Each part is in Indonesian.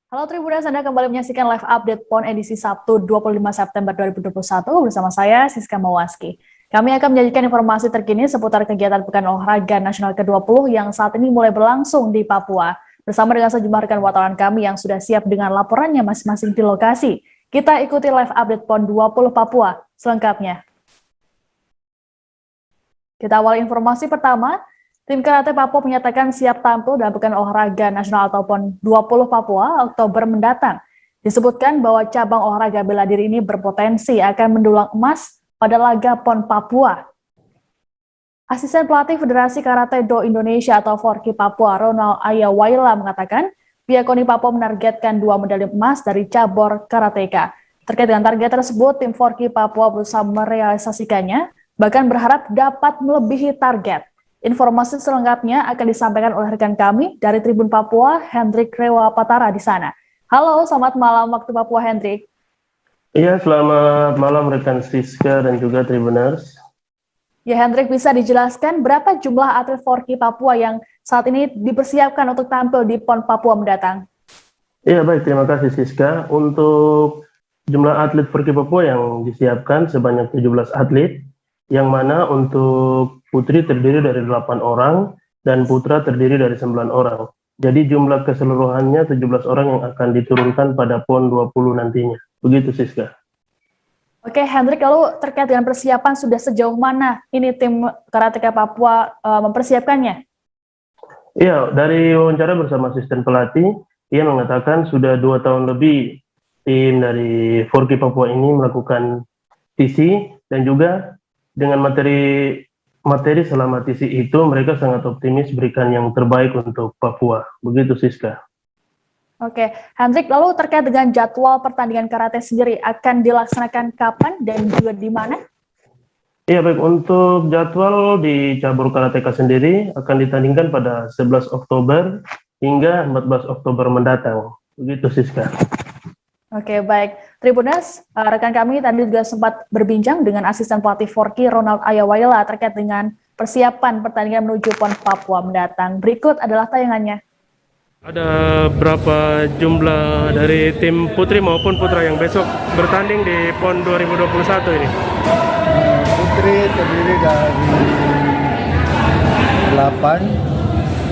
Halo Tribuners, Anda kembali menyaksikan live update PON edisi Sabtu 25 September 2021 bersama saya Siska Mawaski. Kami akan menyajikan informasi terkini seputar kegiatan Pekan Olahraga Nasional ke-20 yang saat ini mulai berlangsung di Papua. Bersama dengan sejumlah rekan wartawan kami yang sudah siap dengan laporannya masing-masing di lokasi. Kita ikuti live update PON 20 Papua selengkapnya. Kita awal informasi pertama. Tim Karate Papua menyatakan siap tampil dalam Pekan Olahraga Nasional atau PON 20 Papua Oktober mendatang. Disebutkan bahwa cabang olahraga bela diri ini berpotensi akan mendulang emas pada laga PON Papua. Asisten pelatih Federasi Karate Do Indonesia atau Forki Papua, Ronald Ayawaila mengatakan, pihak KONI Papua menargetkan 2 medali emas dari cabur karateka. Terkait dengan target tersebut, tim Forki Papua berusaha merealisasikannya, bahkan berharap dapat melebihi target. Informasi selengkapnya akan disampaikan oleh rekan kami dari Tribun Papua, Hendrik Rewa Patara di sana. Halo, selamat malam waktu Papua, Hendrik. Iya, selamat malam rekan Siska dan juga Tribuners. Ya, Hendrik, bisa dijelaskan berapa jumlah atlet Forki Papua yang saat ini dipersiapkan untuk tampil di PON Papua mendatang? Iya, baik, terima kasih Siska. Untuk jumlah atlet Forki Papua yang disiapkan sebanyak 17 atlet, yang mana untuk putri terdiri dari 8 orang dan putra terdiri dari 9 orang. Jadi jumlah keseluruhannya 17 orang yang akan diturunkan pada PON 20 nantinya. Begitu Siska. Oke, Hendrik, lalu terkait dengan persiapan sudah sejauh mana ini tim Karateka Papua mempersiapkannya? Iya, dari wawancara bersama asisten pelatih, ia mengatakan sudah 2 tahun lebih tim dari Forki Papua ini melakukan TC dan juga dengan materi selama TC itu mereka sangat optimis berikan yang terbaik untuk Papua. Begitu Siska. Oke, Hendrik, lalu terkait dengan jadwal pertandingan karate sendiri akan dilaksanakan kapan dan juga di mana? Iya baik, untuk jadwal di cabur karateka sendiri akan ditandingkan pada 11 Oktober hingga 14 Oktober mendatang. Begitu Siska. Oke, baik. Tribuners, rekan kami tadi juga sempat berbincang dengan asisten pelatih Forki Ronald Ayawaila terkait dengan persiapan pertandingan menuju PON Papua mendatang. Berikut adalah tayangannya. Ada berapa jumlah dari tim putri maupun putra yang besok bertanding di PON 2021 ini? Putri terdiri dari 8,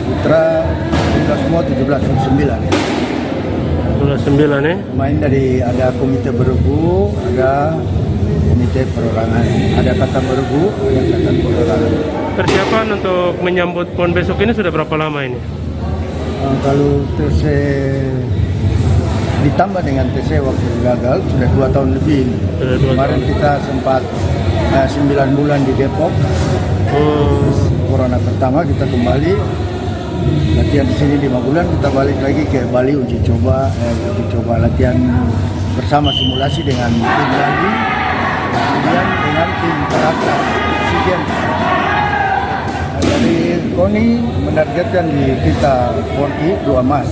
putra kita semua 17, 9. 9 ya? Main dari ada komite beregu, ada komite perorangan, ada kata beregu, ada kata perorangan. Persiapan untuk menyambut PON besok ini sudah berapa lama ini? Kalau TC ditambah dengan TC waktu gagal sudah 2 tahun lebih. Kemarin kita sempat 9 bulan di Depok. Corona pertama kita kembali latihan di sini 5 bulan, kita balik lagi ke Bali uji coba latihan bersama simulasi dengan tim lagi, kemudian dengan tim karate Oksigen. Dari KONI menargetkan di kita Forki 2 emas.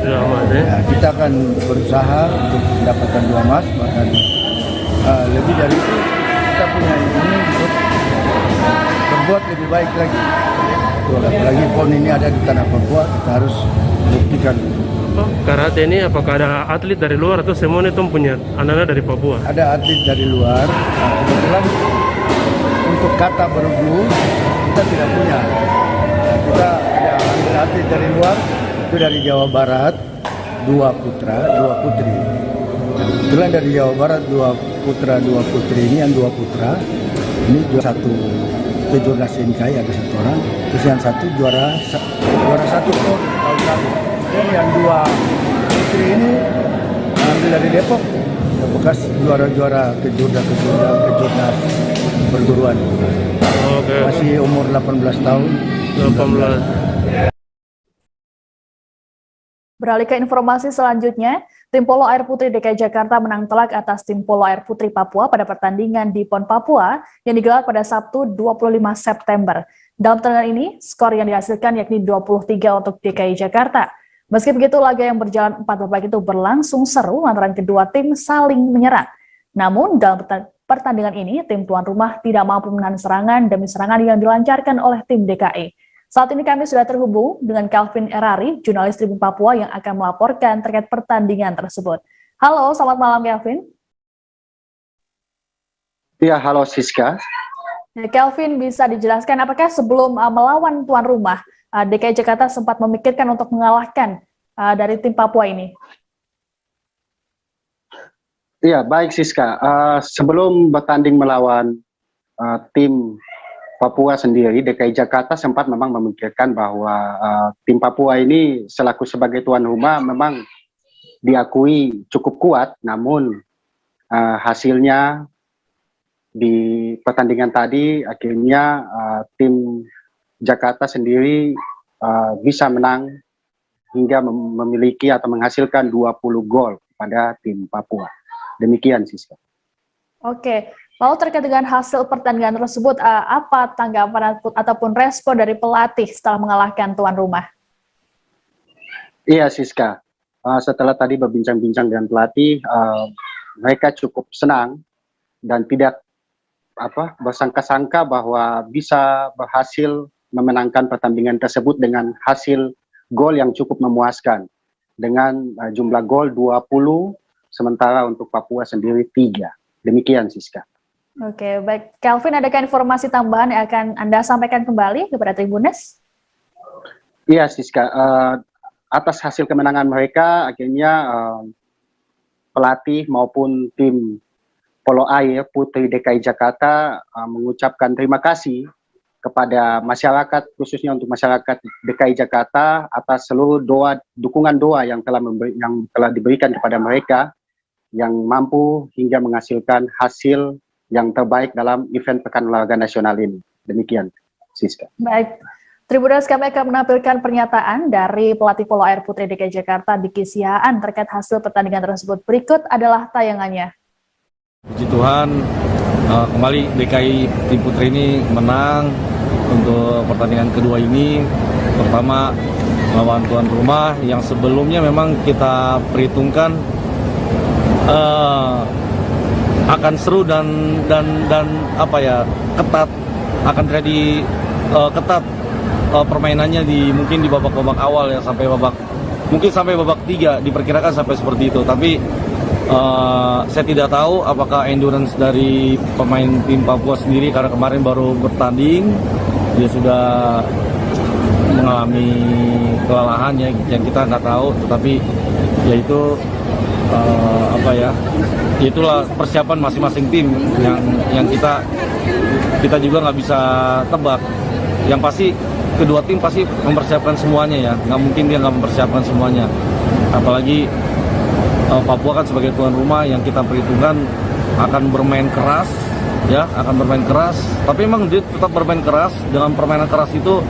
Ya, kita akan berusaha untuk mendapatkan 2 emas, bahkan lebih dari itu kita punya ini untuk berbuat lebih baik lagi. Apalagi PON ini ada di tanah Papua, kita harus buktikan. Karate ini apakah ada atlet dari luar atau semuanya itu punya anak-anak dari Papua? Ada atlet dari luar, kebetulan untuk kata bergu kita tidak punya. Kita ada ambil atlet dari luar, itu dari Jawa Barat, 2 putra, 2 putri. Kebetulan dari Jawa Barat 2 putra, 2 putri ini yang 2 putra, ini juara 1 kejurnas NKI ada 1 orang, terus yang 1 juara 1 PON tahun lalu. Dan yang 2 putri ini ambil dari Depok, bekas juara-juara kejurnas perguruan. Oke. Masih umur 18 tahun. 18. Beralih ke informasi selanjutnya, tim Polo Air Putri DKI Jakarta menang telak atas tim Polo Air Putri Papua pada pertandingan di PON Papua yang digelar pada Sabtu 25 September. Dalam pertandingan ini, skor yang dihasilkan yakni 23 untuk DKI Jakarta. Meski begitu, laga yang berjalan 4 babak itu berlangsung seru lantaran kedua tim saling menyerang. Namun, dalam pertandingan ini, tim tuan rumah tidak mampu menahan serangan demi serangan yang dilancarkan oleh tim DKI. Saat ini kami sudah terhubung dengan Calvin Erari, jurnalis Tribun Papua yang akan melaporkan terkait pertandingan tersebut. Halo, selamat malam Calvin. Ya, halo Siska. Ya, Calvin, bisa dijelaskan apakah sebelum melawan tuan rumah, DKI Jakarta sempat memikirkan untuk mengalahkan dari tim Papua ini? Iya, baik Siska. Sebelum bertanding melawan tim Papua sendiri, DKI Jakarta sempat memang memikirkan bahwa tim Papua ini selaku sebagai tuan rumah memang diakui cukup kuat, namun hasilnya di pertandingan tadi akhirnya tim Jakarta sendiri bisa menang hingga memiliki atau menghasilkan 20 gol pada tim Papua. Demikian Siska. Oke. Lalu terkait dengan hasil pertandingan tersebut, apa tanggapan ataupun respon dari pelatih setelah mengalahkan tuan rumah? Iya Siska, setelah tadi berbincang-bincang dengan pelatih, mereka cukup senang dan tidak bersangka-sangka bahwa bisa berhasil memenangkan pertandingan tersebut dengan hasil gol yang cukup memuaskan. Dengan jumlah gol 20, sementara untuk Papua sendiri 3. Demikian Siska. Oke, baik. Calvin, adakah informasi tambahan yang akan Anda sampaikan kembali kepada Tribunes? Iya, Siska. Atas hasil kemenangan mereka, akhirnya pelatih maupun tim polo air Putri DKI Jakarta mengucapkan terima kasih kepada masyarakat, khususnya untuk masyarakat DKI Jakarta atas seluruh dukungan doa yang telah diberikan kepada mereka yang mampu hingga menghasilkan hasil yang terbaik dalam event Pekan Olahraga Nasional ini. Demikian, Siska. Baik, Tribunes, kami akan menampilkan pernyataan dari pelatih polo air Putri DKI Jakarta Diki Sihaan terkait hasil pertandingan tersebut. Berikut adalah tayangannya. Puji Tuhan, kembali DKI tim Putri ini menang untuk pertandingan kedua ini. Pertama melawan tuan rumah yang sebelumnya memang kita perhitungkan akan seru dan ketat, akan jadi ketat permainannya mungkin di babak-babak awal ya, sampai babak 3 diperkirakan sampai seperti itu. Tapi saya tidak tahu apakah endurance dari pemain tim Papua sendiri, karena kemarin baru bertanding, dia sudah mengalami kelelahan yang kita nggak tahu, tetapi yaitu itulah persiapan masing-masing tim yang kita juga nggak bisa tebak. Yang pasti kedua tim pasti mempersiapkan semuanya ya, nggak mungkin dia nggak mempersiapkan semuanya. Apalagi Papua kan sebagai tuan rumah yang kita perhitungkan akan bermain keras ya, tapi memang dia tetap bermain keras. Dengan permainan keras itu,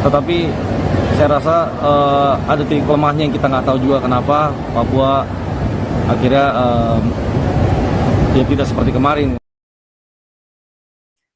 tetapi saya rasa ada titik lemahnya yang kita nggak tahu juga kenapa Papua akhirnya ya tidak seperti kemarin.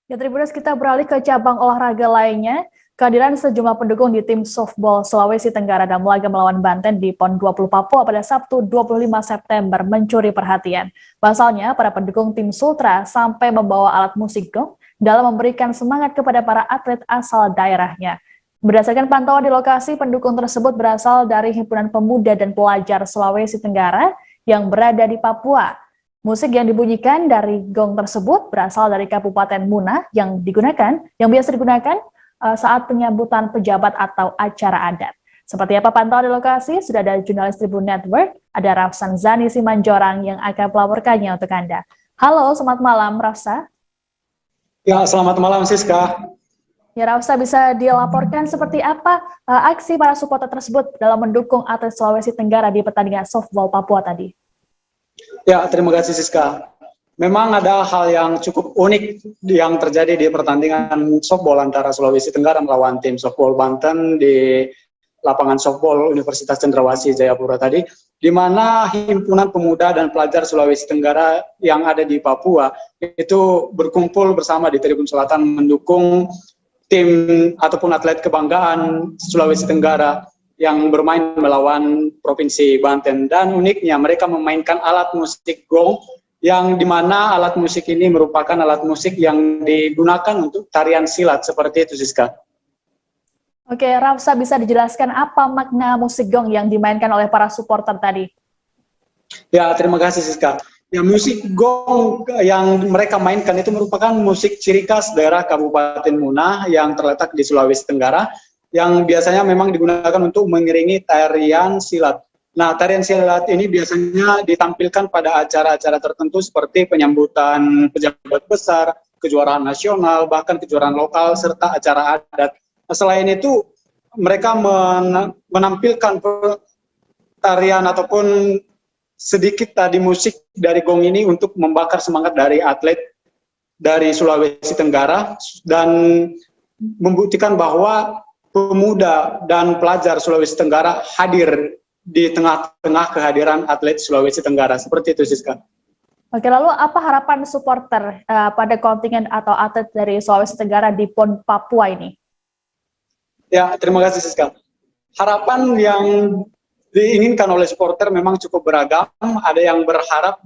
Ya, Tribunes, kita beralih ke cabang olahraga lainnya. Kehadiran sejumlah pendukung di tim softball Sulawesi Tenggara dalam laga melawan Banten di PON 20 Papua pada Sabtu 25 September mencuri perhatian. Pasalnya, para pendukung tim Sultra sampai membawa alat musik gong dalam memberikan semangat kepada para atlet asal daerahnya. Berdasarkan pantauan di lokasi, pendukung tersebut berasal dari Himpunan Pemuda dan Pelajar Sulawesi Tenggara yang berada di Papua. Musik yang dibunyikan dari gong tersebut berasal dari Kabupaten Muna yang biasa digunakan saat penyambutan pejabat atau acara adat. Seperti apa pantauan di lokasi, sudah ada jurnalis Tribun Network, ada Rafsan Zani Simanjorang yang akan melaporkannya untuk Anda. Halo, selamat malam Rafsa. Ya, selamat malam Siska. Ya, Rafsa, bisa dilaporkan seperti apa aksi para supporter tersebut dalam mendukung atlet Sulawesi Tenggara di pertandingan softball Papua tadi? Ya, terima kasih Siska. Memang ada hal yang cukup unik yang terjadi di pertandingan softball antara Sulawesi Tenggara melawan tim softball Banten di lapangan softball Universitas Cendrawasih Jayapura tadi, di mana Himpunan Pemuda dan Pelajar Sulawesi Tenggara yang ada di Papua itu berkumpul bersama di Tribun Selatan mendukung tim ataupun atlet kebanggaan Sulawesi Tenggara yang bermain melawan Provinsi Banten. Dan uniknya mereka memainkan alat musik gong, yang dimana alat musik ini merupakan alat musik yang digunakan untuk tarian silat, seperti itu Siska. Oke, Rafsa bisa dijelaskan apa makna musik gong yang dimainkan oleh para supporter tadi? Ya, terima kasih Siska. Ya, musik gong yang mereka mainkan itu merupakan musik ciri khas daerah Kabupaten Muna yang terletak di Sulawesi Tenggara, yang biasanya memang digunakan untuk mengiringi tarian silat. Nah, tarian silat ini biasanya ditampilkan pada acara-acara tertentu seperti penyambutan pejabat besar, kejuaraan nasional, bahkan kejuaraan lokal, serta acara adat. Nah, selain itu, mereka menampilkan tarian ataupun sedikit tadi musik dari gong ini untuk membakar semangat dari atlet dari Sulawesi Tenggara dan membuktikan bahwa pemuda dan pelajar Sulawesi Tenggara hadir di tengah-tengah kehadiran atlet Sulawesi Tenggara. Seperti itu, Siska. Oke, lalu apa harapan supporter pada kontingen atau atlet dari Sulawesi Tenggara di PON Papua ini? Ya, terima kasih, Siska. Harapan yang diinginkan oleh supporter memang cukup beragam. Ada yang berharap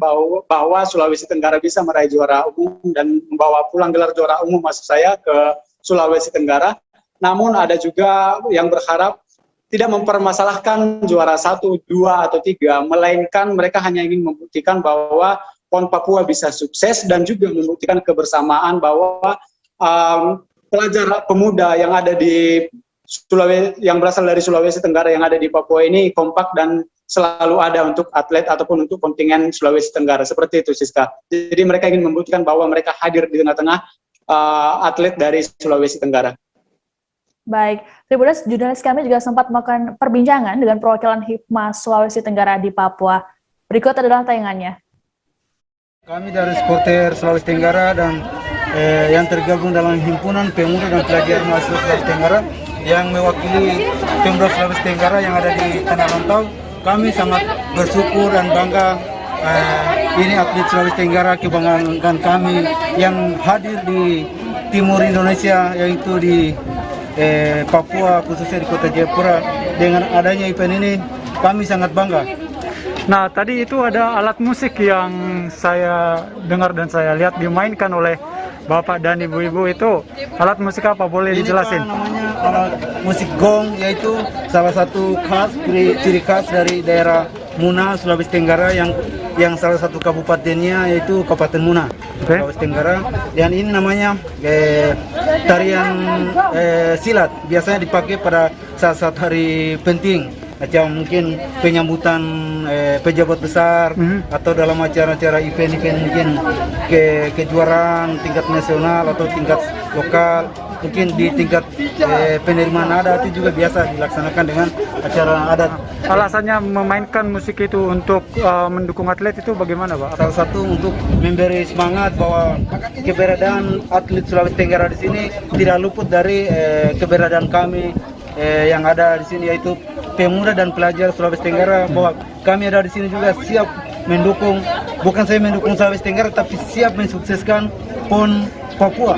bahwa Sulawesi Tenggara bisa meraih juara umum dan membawa pulang gelar juara umum, maksud saya, ke Sulawesi Tenggara. Namun ada juga yang berharap tidak mempermasalahkan juara 1, 2, atau 3, melainkan mereka hanya ingin membuktikan bahwa PON Papua bisa sukses dan juga membuktikan kebersamaan bahwa pelajar pemuda yang ada di Sulawesi, yang berasal dari Sulawesi Tenggara yang ada di Papua ini kompak dan selalu ada untuk atlet ataupun untuk kontingen Sulawesi Tenggara. Seperti itu, Siska. Jadi mereka ingin membuktikan bahwa mereka hadir di tengah-tengah atlet dari Sulawesi Tenggara. Baik, Tribuners, jurnalis kami juga sempat melakukan perbincangan dengan perwakilan Hipma Sulawesi Tenggara di Papua. Berikut adalah tayangannya. Kami dari supporter Sulawesi Tenggara dan yang tergabung dalam himpunan pemuda dan pelajar mahasiswa Sulawesi Tenggara yang mewakili Pemda Sulawesi Tenggara yang ada di Tanah Rantau, kami sangat bersyukur dan bangga. Ini atlet Sulawesi Tenggara, kebanggaan kami yang hadir di timur Indonesia, yaitu di Papua, khususnya di Kota Jayapura. Dengan adanya event ini, kami sangat bangga. Nah, tadi itu ada alat musik yang saya dengar dan saya lihat dimainkan oleh Bapak dan Ibu-Ibu. Itu alat musik apa? Boleh dijelasin? Ini namanya alat musik gong, yaitu salah satu ciri khas dari daerah Muna, Sulawesi Tenggara, yang salah satu kabupatennya yaitu Kabupaten Muna, Sulawesi Tenggara. Dan ini namanya tarian silat, biasanya dipakai pada saat-saat hari penting, macam mungkin penyambutan pejabat besar atau dalam acara-acara event-event mungkin kejuaraan tingkat nasional atau tingkat lokal, mungkin di tingkat penerimaan adat itu juga biasa dilaksanakan dengan acara adat. Alasannya memainkan musik itu untuk mendukung atlet itu bagaimana, Pak? Salah satu untuk memberi semangat bahwa keberadaan atlet Sulawesi Tenggara di sini tidak luput dari keberadaan kami yang ada di sini, yaitu pemuda dan pelajar Sulawesi Tenggara, bahwa kami ada di sini juga siap mendukung, bukan saya mendukung Sulawesi Tenggara, tapi siap mensukseskan PON Papua,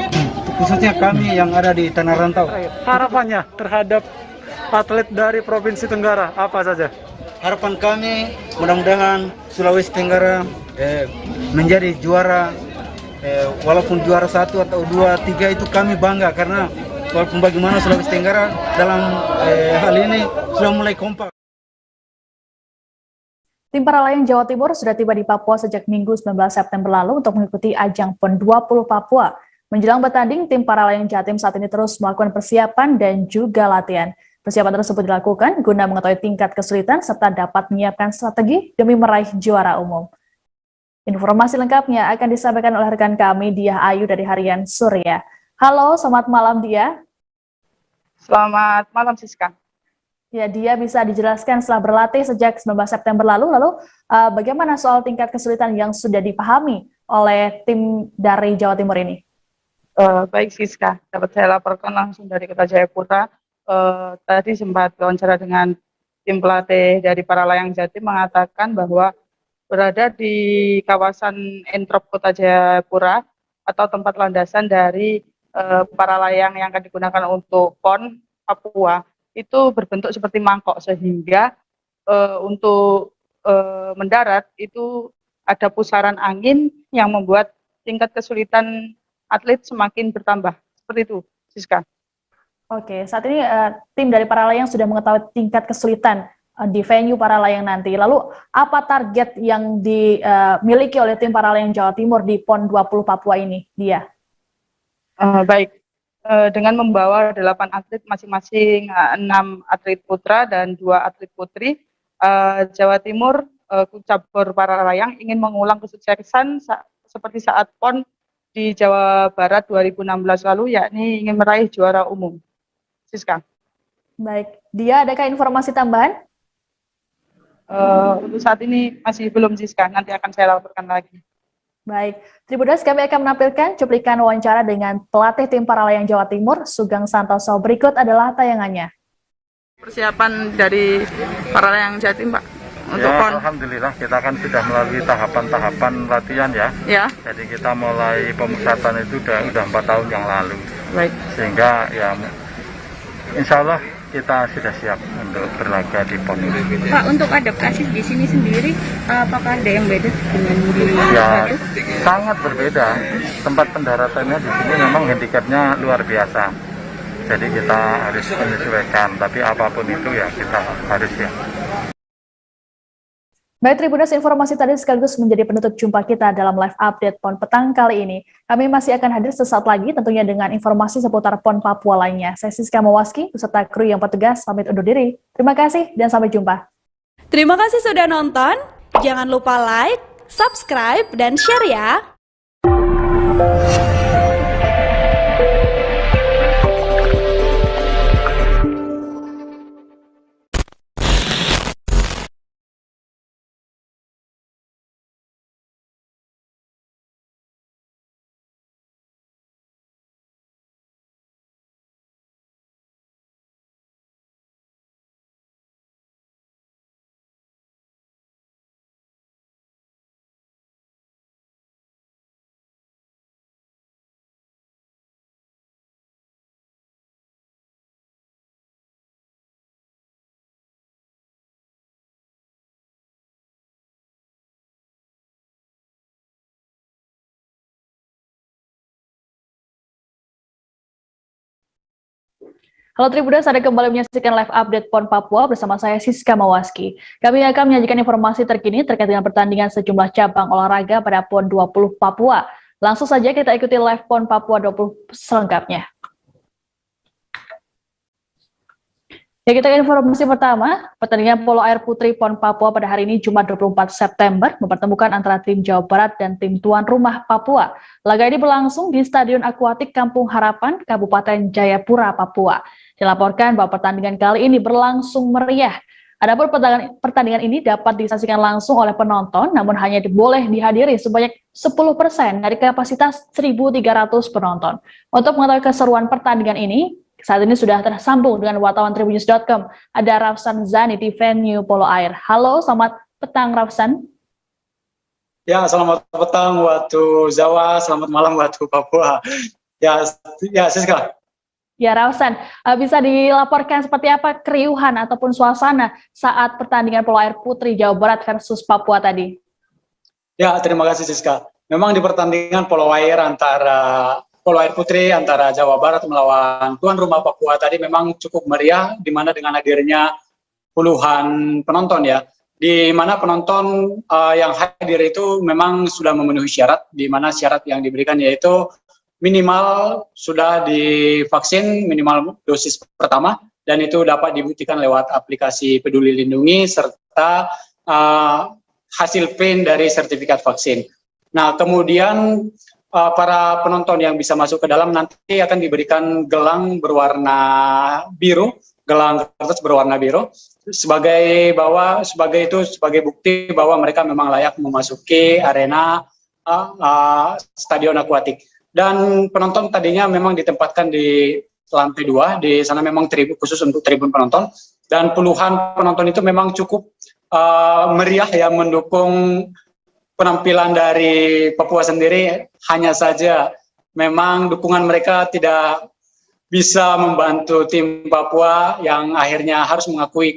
khususnya kami yang ada di Tanah Rantau. Harapannya terhadap atlet dari Provinsi Tenggara apa saja? Harapan kami mudah-mudahan Sulawesi Tenggara menjadi juara, walaupun juara 1 atau 2, 3 itu kami bangga, karena walaupun bagaimana Sulawesi Tenggara dalam hal ini sudah mulai kompak. Tim para layang Jawa Timur sudah tiba di Papua sejak Minggu 19 September lalu untuk mengikuti ajang PON 20 Papua. Menjelang bertanding, tim para layang Jatim saat ini terus melakukan persiapan dan juga latihan. Persiapan tersebut dilakukan guna mengetahui tingkat kesulitan serta dapat menyiapkan strategi demi meraih juara umum. Informasi lengkapnya akan disampaikan oleh rekan kami, Diah Ayu dari Harian Surya. Halo, selamat malam Diah. Selamat malam Siska. Ya, Dia bisa dijelaskan setelah berlatih sejak 19 September lalu, bagaimana soal tingkat kesulitan yang sudah dipahami oleh tim dari Jawa Timur ini? Baik Siska, dapat saya laporkan langsung dari Kota Jayapura. Tadi sempat wawancara dengan tim pelatih dari para layang Jatim, mengatakan bahwa berada di kawasan Entrop Kota Jayapura atau tempat landasan dari para layang yang akan digunakan untuk PON Papua itu berbentuk seperti mangkok, sehingga untuk mendarat itu ada pusaran angin yang membuat tingkat kesulitan atlet semakin bertambah. Seperti itu, Siska. Oke, saat ini tim dari Paralayang sudah mengetahui tingkat kesulitan di venue Paralayang nanti. Lalu apa target yang dimiliki oleh tim Paralayang Jawa Timur di PON 20 Papua ini, Dia? Baik, dengan membawa 8 atlet masing-masing, 6 atlet putra dan 2 atlet putri, Jawa Timur cabur Paralayang ingin mengulang kesuksesan seperti saat PON di Jawa Barat 2016 lalu, yakni ingin meraih juara umum. Siska. Baik, Dia adakah informasi tambahan? Untuk saat ini masih belum, Siska, nanti akan saya laporkan lagi. Baik, Tribuners, kami akan menampilkan cuplikan wawancara dengan pelatih tim Paralayang Jawa Timur, Sugeng Santoso. Berikut adalah tayangannya. Persiapan dari Paralayang Jawa Timur, Pak? Untuk Ya, PON. alhamdulillah kita kan sudah melalui tahapan-tahapan latihan ya. Ya, Jadi kita mulai pemusatan itu udah 4 tahun yang lalu. baik. Sehingga ya insya Allah kita sudah siap untuk berlaga di PON ini. Pak, untuk adaptasi di sini sendiri, apakah ada yang beda dengan di Ya, Batu? sangat berbeda. Tempat pendaratannya di sini memang handicapnya luar biasa. Jadi kita harus menyesuaikan. Tapi apapun itu ya kita harus ya. Baik, Tribuners, informasi tadi sekaligus menjadi penutup jumpa kita dalam live update PON petang kali ini. Kami masih akan hadir sesaat lagi tentunya dengan informasi seputar PON Papua lainnya. Saya Siska Mawaski, beserta kru yang bertugas, pamit undur diri. Terima kasih dan sampai jumpa. Terima kasih sudah nonton. Jangan lupa like, subscribe, dan share ya. Halo Tribuners, Anda kembali menyaksikan live update PON Papua bersama saya Siska Mawaski. Kami akan menyajikan informasi terkini terkait dengan pertandingan sejumlah cabang olahraga pada PON 20 Papua. Langsung saja kita ikuti live PON Papua 20 selengkapnya. Ya, kita ke informasi pertama, pertandingan polo air putri PON Papua pada hari ini Jumat 24 September mempertemukan antara tim Jawa Barat dan tim tuan rumah Papua. Laga ini berlangsung di Stadion Akuatik Kampung Harapan, Kabupaten Jayapura, Papua. Dilaporkan bahwa pertandingan kali ini berlangsung meriah. Adapun pertandingan ini dapat disaksikan langsung oleh penonton, namun hanya boleh dihadiri sebanyak 10% dari kapasitas 1.300 penonton. Untuk mengetahui keseruan pertandingan ini, saat ini sudah tersambung dengan wartawan Tribunnews.com. Ada Rafsan Zani di venue polo air. Halo, selamat petang Rafsan. Ya, selamat petang waktu Jawa, selamat malam waktu Papua. Ya Siska. Ya, Rafsan, bisa dilaporkan seperti apa keriuhan ataupun suasana saat pertandingan polo air putri Jawa Barat versus Papua tadi? Ya, terima kasih Siska. Memang di pertandingan polo air putri antara Jawa Barat melawan tuan rumah Papua tadi memang cukup meriah, di mana dengan hadirnya puluhan penonton ya, di mana penonton yang hadir itu memang sudah memenuhi syarat, di mana syarat yang diberikan yaitu minimal sudah divaksin minimal dosis pertama, dan itu dapat dibuktikan lewat aplikasi Peduli Lindungi serta hasil print dari sertifikat vaksin. Nah, kemudian para penonton yang bisa masuk ke dalam nanti akan diberikan gelang berwarna biru, gelang kertas berwarna biru sebagai bukti bahwa mereka memang layak memasuki arena stadion akuatik. Dan penonton tadinya memang ditempatkan di lantai 2, di sana memang khusus untuk tribun penonton, dan puluhan penonton itu memang cukup meriah ya mendukung penampilan dari Papua sendiri. Hanya saja memang dukungan mereka tidak bisa membantu tim Papua yang akhirnya harus mengakui